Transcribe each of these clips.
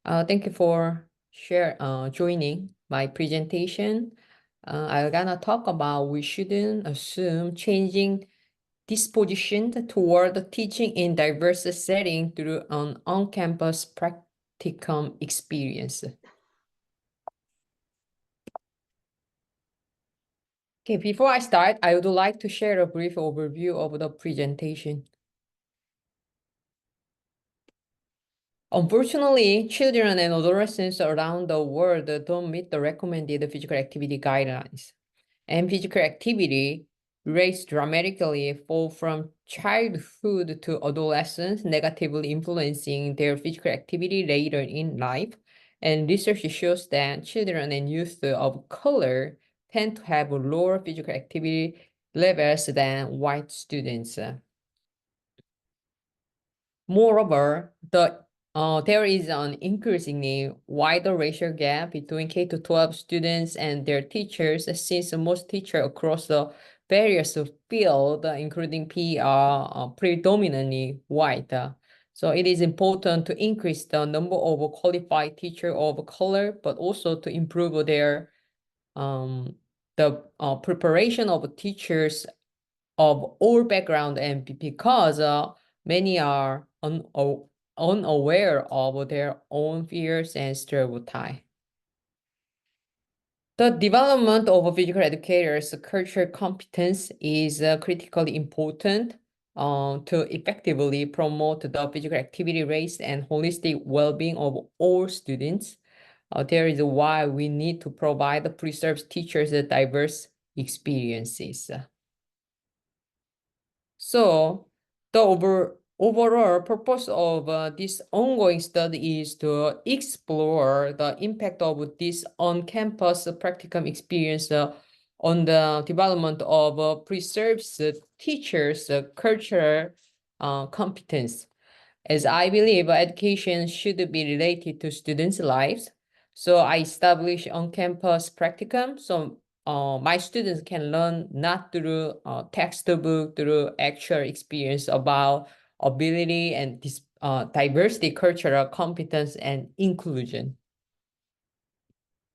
Thank you for joining my presentation. I'm gonna talk about we shouldn't assume changing disposition toward teaching in diverse setting through an on-campus practicum experience. Okay, before I start, I would like to share a brief overview of the presentation. Unfortunately, children and adolescents around the world don't meet the recommended physical activity guidelines. And physical activity rates dramatically fall from childhood to adolescence, negatively influencing their physical activity later in life. And research shows that children and youth of color tend to have lower physical activity levels than white students. Moreover, there is an increasingly wider racial gap between K-12 students and their teachers, since most teachers across the various fields, including PE, are predominantly white. So it is important to increase the number of qualified teachers of color, but also to improve their the preparation of teachers of all background, and because many are unaware of their own fears and stereotypes. The development of physical educators' cultural competence is critically important to effectively promote the physical activity rates and holistic well-being of all students. There is why we need to provide the preserved teachers diverse experiences. So the overall purpose of this ongoing study is to explore the impact of this on-campus practicum experience on the development of preserves teachers' cultural competence. As I believe education should be related to students' lives, so I established on-campus practicum. So my students can learn not through textbook, through actual experience about ability and diversity, cultural competence, and inclusion.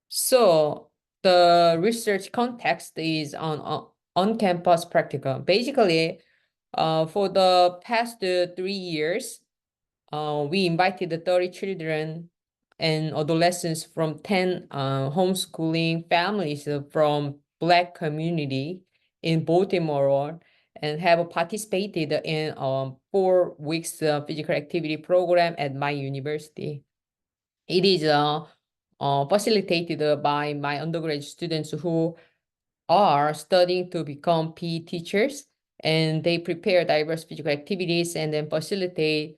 So the research context is on campus practicum. Basically, for the past 3 years, we invited 30 children and adolescents from 10 homeschooling families from Black community in Baltimore and have participated in 4 weeks physical activity program at my university. It is facilitated by my undergraduate students who are studying to become PE teachers, and they prepare diverse physical activities and then facilitate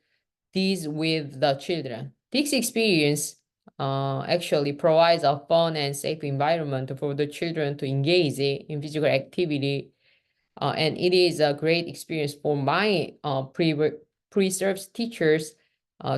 these with the children. This experience actually provides a fun and safe environment for the children to engage in physical activity, and it is a great experience for my preserves teachers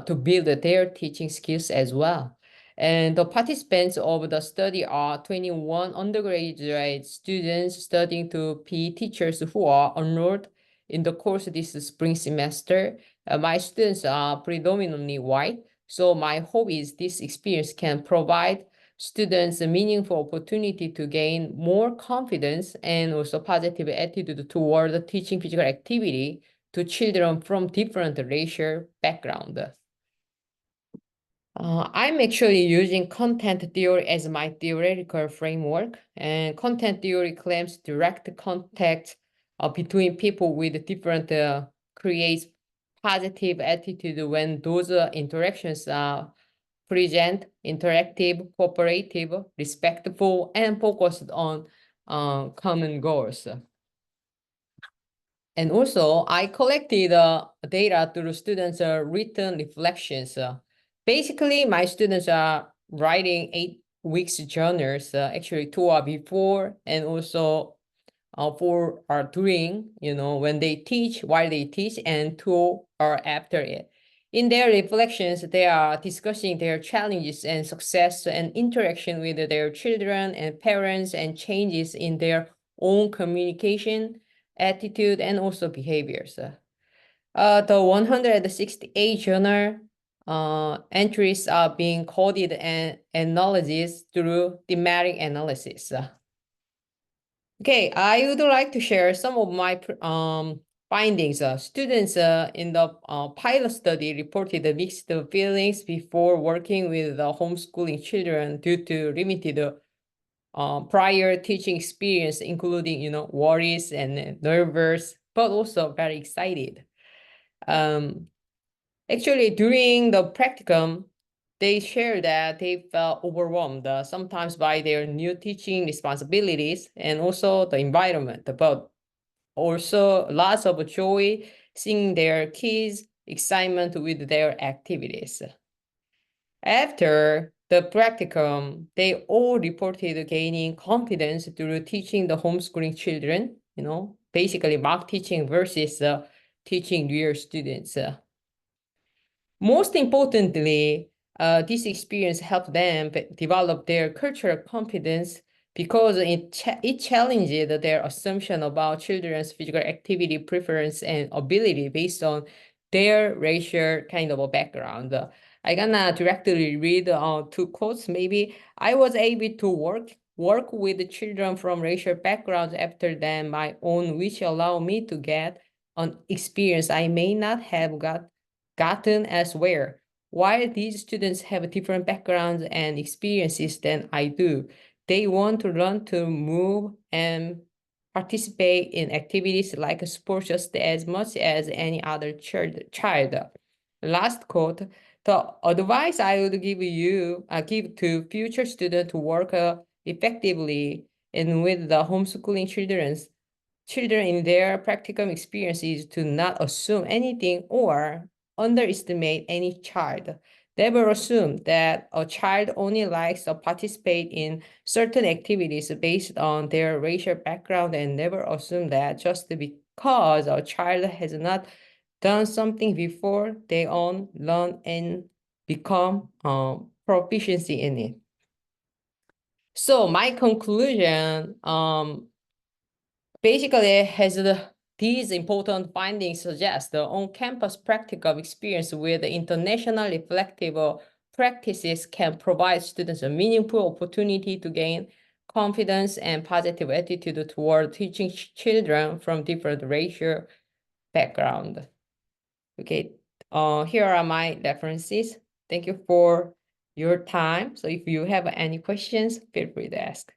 to build their teaching skills as well. And the participants of the study are 21 undergraduate students studying to be teachers who are enrolled in the course this spring semester. My students are predominantly white, so my hope is this experience can provide students a meaningful opportunity to gain more confidence and also positive attitude toward teaching physical activity to children from different racial backgrounds. I'm actually using content theory as my theoretical framework, and content theory claims direct contact between people with different creates positive attitude when those interactions are present, interactive, cooperative, respectful, and focused on common goals. And also, I collected data through students' written reflections. Basically, my students are writing 8 weeks journals, actually 2 are before and also 4 are during, when they teach, while they teach, and 2 are after it. In their reflections, they are discussing their challenges and success and interaction with their children and parents and changes in their own communication, attitude, and also behaviors. The 168 journal entries are being coded and analyzed through thematic analysis. Okay, I would like to share some of my findings. Students in the pilot study reported mixed feelings before working with homeschooling children due to limited prior teaching experience, including worries and nervous, but also very excited. Actually, during the practicum, they shared that they felt overwhelmed sometimes by their new teaching responsibilities and also the environment, but also lots of joy seeing their kids' excitement with their activities. After the practicum, they all reported gaining confidence through teaching the homeschooling children, basically mock teaching versus teaching real students. Most importantly, this experience helped them develop their cultural confidence because it challenged their assumption about children's physical activity preference and ability based on their racial kind of a background. I gonna directly read two quotes. Maybe I was able to work with the children from racial backgrounds after than my own, which allowed me to get an experience I may not have gotten elsewhere. While these students have different backgrounds and experiences than I do, they want to learn to move and participate in activities like sports just as much as any other child. Last quote, the advice I would give to future students to work effectively and with the homeschooling children in their practicum experiences to not assume anything or underestimate any child. Never assume that a child only likes to participate in certain activities based on their racial background, and never assume that just because a child has not done something before, they own, learn, and become proficiency in it. So my conclusion, basically, these important findings suggest the on-campus practical experience with international reflective practices can provide students a meaningful opportunity to gain confidence and positive attitude toward teaching children from different racial background. Okay, here are my references. Thank you for your time. So if you have any questions, feel free to ask.